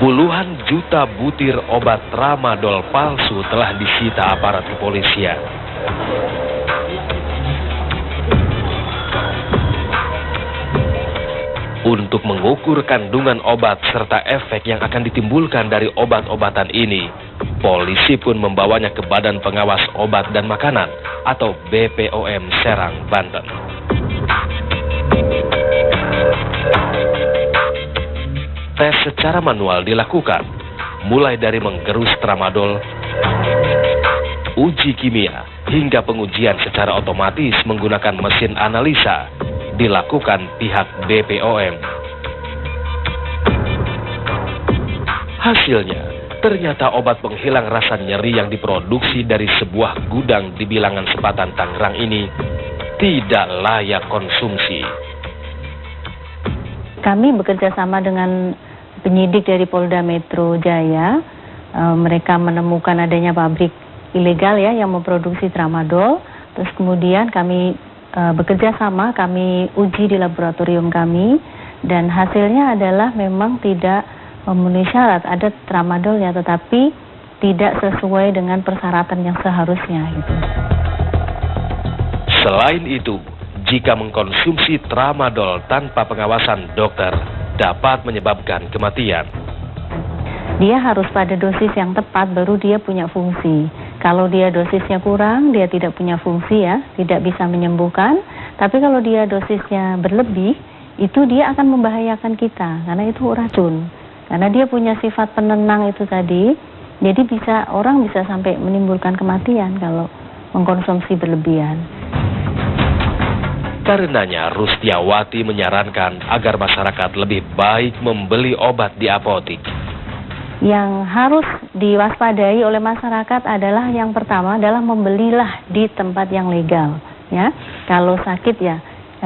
Puluhan juta butir obat tramadol palsu telah disita aparat kepolisian. Untuk mengukur kandungan obat serta efek yang akan ditimbulkan dari obat-obatan ini, polisi pun membawanya ke Badan Pengawas Obat dan Makanan atau BPOM Serang, Banten. Tes secara manual dilakukan, mulai dari menggerus tramadol, uji kimia, hingga pengujian secara otomatis menggunakan mesin analisa dilakukan pihak BPOM. Hasilnya, ternyata obat penghilang rasa nyeri yang diproduksi dari sebuah gudang di Bilangan Sepatan, Tangerang ini tidak layak konsumsi. Kami bekerja sama dengan penyidik dari Polda Metro Jaya. Mereka menemukan adanya pabrik ilegal ya yang memproduksi tramadol. Terus kemudian kami bekerja sama, kami uji di laboratorium kami, dan hasilnya adalah memang tidak memenuhi syarat, ada tramadolnya tetapi tidak sesuai dengan persyaratan yang seharusnya gitu. Selain itu, jika mengkonsumsi tramadol tanpa pengawasan dokter dapat menyebabkan kematian. Dia harus pada dosis yang tepat baru dia punya fungsi. Kalau dia dosisnya kurang, dia tidak punya fungsi ya, tidak bisa menyembuhkan. Tapi kalau dia dosisnya berlebih, itu dia akan membahayakan kita, karena itu racun. Karena dia punya sifat penenang itu tadi, jadi orang bisa sampai menimbulkan kematian kalau mengkonsumsi berlebihan. Karenanya Rustiawati menyarankan agar masyarakat lebih baik membeli obat di apotik. Yang harus diwaspadai oleh masyarakat adalah yang pertama adalah membelilah di tempat yang legal. Ya, kalau sakit ya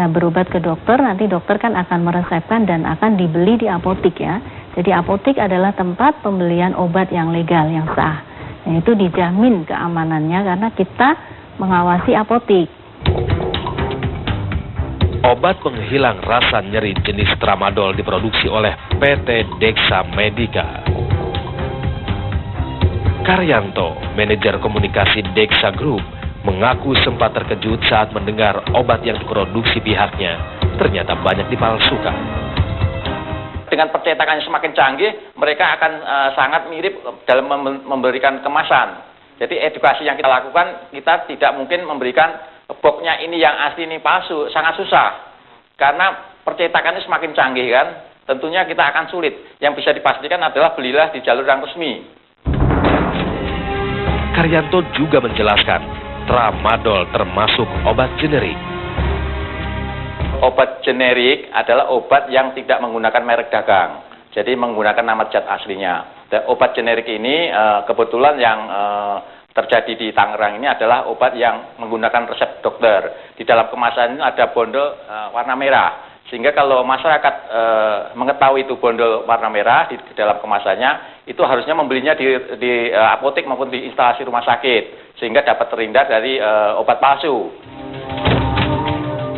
berobat ke dokter, nanti dokter kan akan meresepkan dan akan dibeli di apotik ya. Jadi apotik adalah tempat pembelian obat yang legal, yang sah. Nah, itu dijamin keamanannya karena kita mengawasi apotik. Obat penghilang rasa nyeri jenis tramadol diproduksi oleh PT Dexa Medica. Karyanto, manajer komunikasi Dexa Group, mengaku sempat terkejut saat mendengar obat yang diproduksi pihaknya ternyata banyak dipalsukan. Dengan percetakan yang semakin canggih, mereka akan sangat mirip dalam memberikan kemasan. Jadi edukasi yang kita lakukan, kita tidak mungkin memberikan boxnya ini yang asli ini palsu, sangat susah. Karena percetakannya semakin canggih kan, tentunya kita akan sulit. Yang bisa dipastikan adalah belilah di jalur yang resmi. Karyanto juga menjelaskan, tramadol termasuk obat generik. Obat generik adalah obat yang tidak menggunakan merek dagang. Jadi menggunakan nama zat aslinya. Dan obat generik ini kebetulan yang terjadi di Tangerang ini adalah obat yang menggunakan resep dokter. Di dalam kemasan ini ada bondol warna merah. Sehingga kalau masyarakat mengetahui itu bondol warna merah di dalam kemasannya, itu harusnya membelinya di apotek maupun di instalasi rumah sakit. Sehingga dapat terhindar dari obat palsu.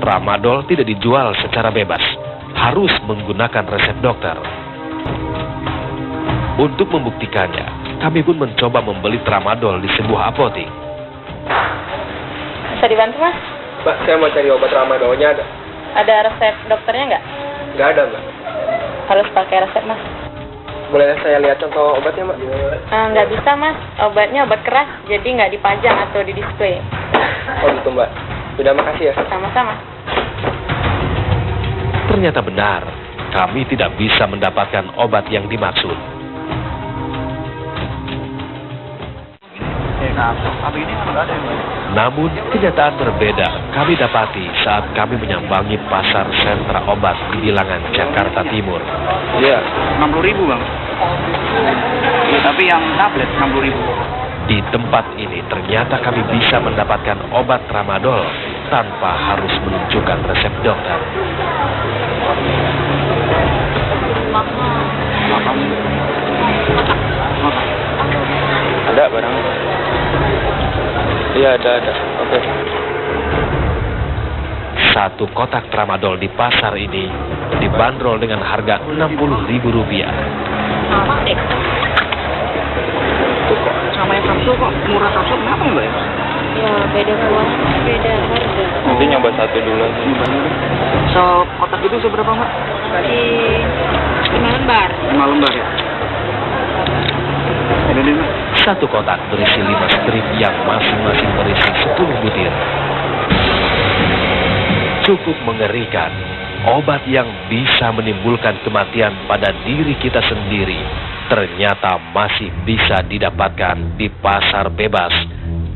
Tramadol tidak dijual secara bebas, harus menggunakan resep dokter. Untuk membuktikannya, kami pun mencoba membeli tramadol di sebuah apotek. Bisa dibantu, Mas? Mbak, saya mau cari obat tramadolnya ada. Ada resep dokternya nggak? Nggak ada, Mbak. Harus pakai resep, Mas. Boleh saya lihat contoh obatnya, Mbak? Nggak bisa, Mas. Obatnya obat keras, jadi nggak dipajang atau di display. Oh gitu, Mbak. Sudah, makasih ya. Sama-sama. Ternyata benar, kami tidak bisa mendapatkan obat yang dimaksud. Namun kenyataan berbeda kami dapati saat kami menyambangi pasar sentra obat di Bilangan, Jakarta Timur. Iya, 60.000 Bang. Ya, tapi yang tablet 60.000. Di tempat ini ternyata kami bisa mendapatkan obat tramadol tanpa harus menunjukkan resep dokter. Ada barang? Iya, ada. Oke. Satu kotak tramadol di pasar ini dibanderol dengan harga Rp60.000. kok murah kapsul, kenapa ya Mbak ya? Ya beda kualitas, beda harga. Nanti nyoba satu dulu aja. So, kotak itu seberapa Mbak? Di 5 lembar. 5 lembar ya? Ada deh Mbak. Satu kotak berisi 5 strip yang masing-masing berisi 10 butir. Cukup mengerikan, obat yang bisa menimbulkan kematian pada diri kita sendiri ternyata masih bisa didapatkan di pasar bebas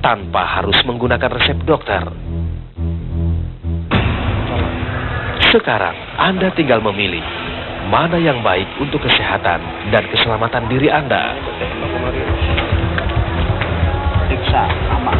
tanpa harus menggunakan resep dokter. Sekarang Anda tinggal memilih mana yang baik untuk kesehatan dan keselamatan diri Anda. Periksa sama.